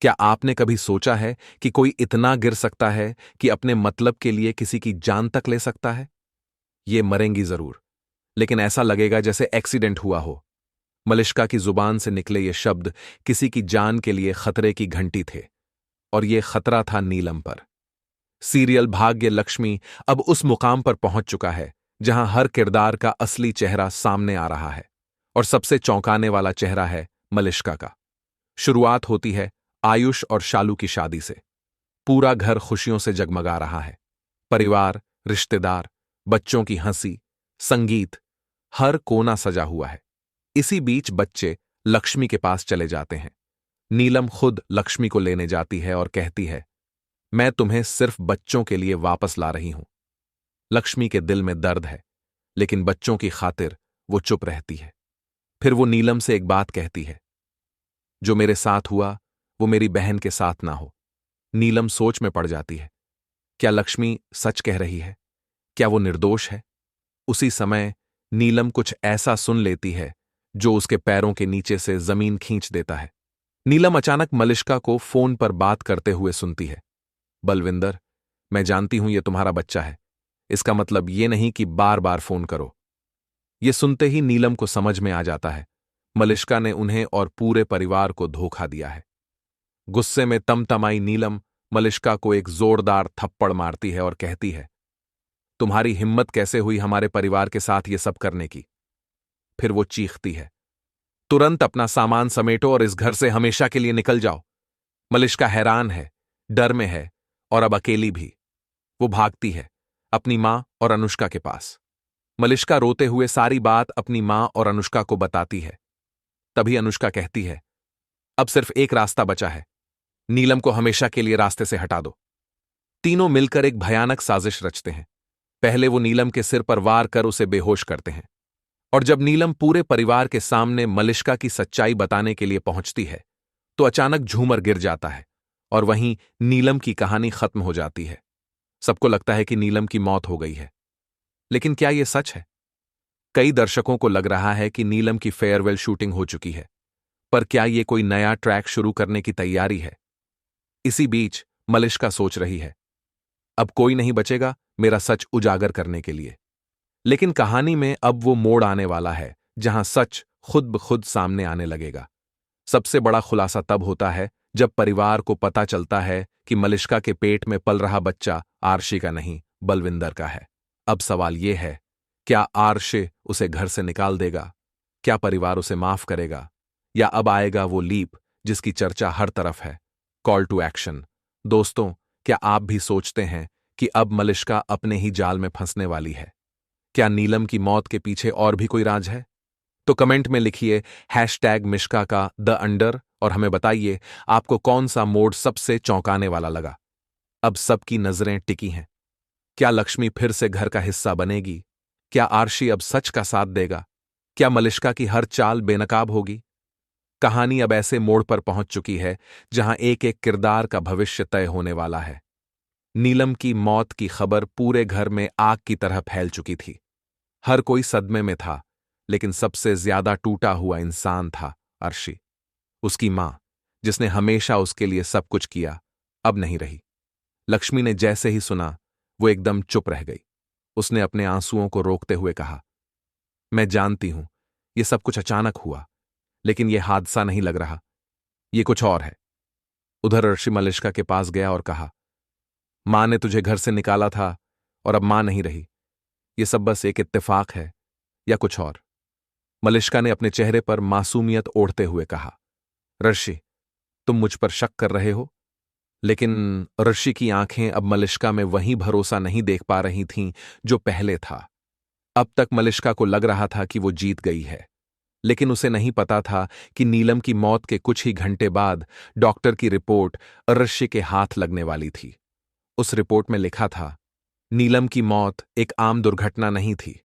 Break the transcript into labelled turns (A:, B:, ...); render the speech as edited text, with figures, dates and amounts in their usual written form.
A: क्या आपने कभी सोचा है कि कोई इतना गिर सकता है कि अपने मतलब के लिए किसी की जान तक ले सकता है? ये मरेंगी जरूर, लेकिन ऐसा लगेगा जैसे एक्सीडेंट हुआ हो। मलिष्का की जुबान से निकले ये शब्द किसी की जान के लिए खतरे की घंटी थे, और ये खतरा था नीलम पर। सीरियल भाग्य लक्ष्मी अब उस मुकाम पर पहुंच चुका है जहां हर किरदार का असली चेहरा सामने आ रहा है, और सबसे चौंकाने वाला चेहरा है मलिष्का का। शुरुआत होती है आयुष और शालू की शादी से। पूरा घर खुशियों से जगमगा रहा है। परिवार, रिश्तेदार, बच्चों की हंसी, संगीत, हर कोना सजा हुआ है। इसी बीच बच्चे लक्ष्मी के पास चले जाते हैं। नीलम खुद लक्ष्मी को लेने जाती है और कहती है, मैं तुम्हें सिर्फ बच्चों के लिए वापस ला रही हूं। लक्ष्मी के दिल में दर्द है, लेकिन बच्चों की खातिर वो चुप रहती है। फिर वो नीलम से एक बात कहती है, जो मेरे साथ हुआ वो मेरी बहन के साथ ना हो। नीलम सोच में पड़ जाती है। क्या लक्ष्मी सच कह रही है? क्या वो निर्दोष है? उसी समय नीलम कुछ ऐसा सुन लेती है जो उसके पैरों के नीचे से जमीन खींच देता है। नीलम अचानक मलिष्का को फोन पर बात करते हुए सुनती है। बलविंदर, मैं जानती हूं ये तुम्हारा बच्चा है। इसका मतलब ये नहीं कि बार बार फोन करो। ये सुनते ही नीलम को समझ में आ जाता है, मलिष्का ने उन्हें और पूरे परिवार को धोखा दिया है। गुस्से में तमतमाई नीलम मलिष्का को एक जोरदार थप्पड़ मारती है और कहती है, तुम्हारी हिम्मत कैसे हुई हमारे परिवार के साथ ये सब करने की? फिर वो चीखती है, तुरंत अपना सामान समेटो और इस घर से हमेशा के लिए निकल जाओ। मलिष्का हैरान है, डर में है, और अब अकेली भी। वो भागती है अपनी मां और अनुष्का के पास। मलिष्का रोते हुए सारी बात अपनी मां और अनुष्का को बताती है। तभी अनुष्का कहती है, अब सिर्फ एक रास्ता बचा है, नीलम को हमेशा के लिए रास्ते से हटा दो। तीनों मिलकर एक भयानक साजिश रचते हैं। पहले वो नीलम के सिर पर वार कर उसे बेहोश करते हैं, और जब नीलम पूरे परिवार के सामने मलिष्का की सच्चाई बताने के लिए पहुंचती है तो अचानक झूमर गिर जाता है, और वहीं नीलम की कहानी खत्म हो जाती है। सबको लगता है कि नीलम की मौत हो गई है, लेकिन क्या यह सच है? कई दर्शकों को लग रहा है कि नीलम की फेयरवेल शूटिंग हो चुकी है, पर क्या यह कोई नया ट्रैक शुरू करने की तैयारी है? इसी बीच मलिष्का सोच रही है, अब कोई नहीं बचेगा मेरा सच उजागर करने के लिए। लेकिन कहानी में अब वो मोड़ आने वाला है जहां सच खुद ब खुद सामने आने लगेगा। सबसे बड़ा खुलासा तब होता है जब परिवार को पता चलता है कि मलिष्का के पेट में पल रहा बच्चा आरशी का नहीं, बलविंदर का है। अब सवाल यह है, क्या आरशे उसे घर से निकाल देगा? क्या परिवार उसे माफ करेगा? या अब आएगा वो लीप जिसकी चर्चा हर तरफ है, कॉल टू एक्शन? दोस्तों, क्या आप भी सोचते हैं कि अब मलिष्का अपने ही जाल में फंसने वाली है? क्या नीलम की मौत के पीछे और भी कोई राज है? तो कमेंट में लिखिए #मिश्का का द अंडर और हमें बताइए आपको कौन सा मोड सबसे चौंकाने वाला लगा। अब सबकी नजरें टिकी हैं। क्या लक्ष्मी फिर से घर का हिस्सा बनेगी? क्या आरशी अब सच का साथ देगा? क्या मलिष्का की हर चाल बेनकाब होगी? कहानी अब ऐसे मोड़ पर पहुंच चुकी है जहां एक एक किरदार का भविष्य तय होने वाला है। नीलम की मौत की खबर पूरे घर में आग की तरह फैल चुकी थी। हर कोई सदमे में था, लेकिन सबसे ज्यादा टूटा हुआ इंसान था अर्शी। उसकी मां, जिसने हमेशा उसके लिए सब कुछ किया, अब नहीं रही। लक्ष्मी ने जैसे ही सुना, वो एकदम चुप रह गई। उसने अपने आंसुओं को रोकते हुए कहा, मैं जानती हूं ये सब कुछ अचानक हुआ, लेकिन ये हादसा नहीं लग रहा, ये कुछ और है। उधर अर्शी मलिष्का के पास गया और कहा, मां ने तुझे घर से निकाला था और अब मां नहीं रही। ये सब बस एक इत्तेफाक है या कुछ और? मलिष्का ने अपने चेहरे पर मासूमियत ओढ़ते हुए कहा, ऋषि, तुम मुझ पर शक कर रहे हो? लेकिन ऋषि की आंखें अब मलिष्का में वही भरोसा नहीं देख पा रही थीं जो पहले था। अब तक मलिष्का को लग रहा था कि वो जीत गई है, लेकिन उसे नहीं पता था कि नीलम की मौत के कुछ ही घंटे बाद डॉक्टर की रिपोर्ट ऋषि के हाथ लगने वाली थी। उस रिपोर्ट में लिखा था, नीलम की मौत एक आम दुर्घटना नहीं थी,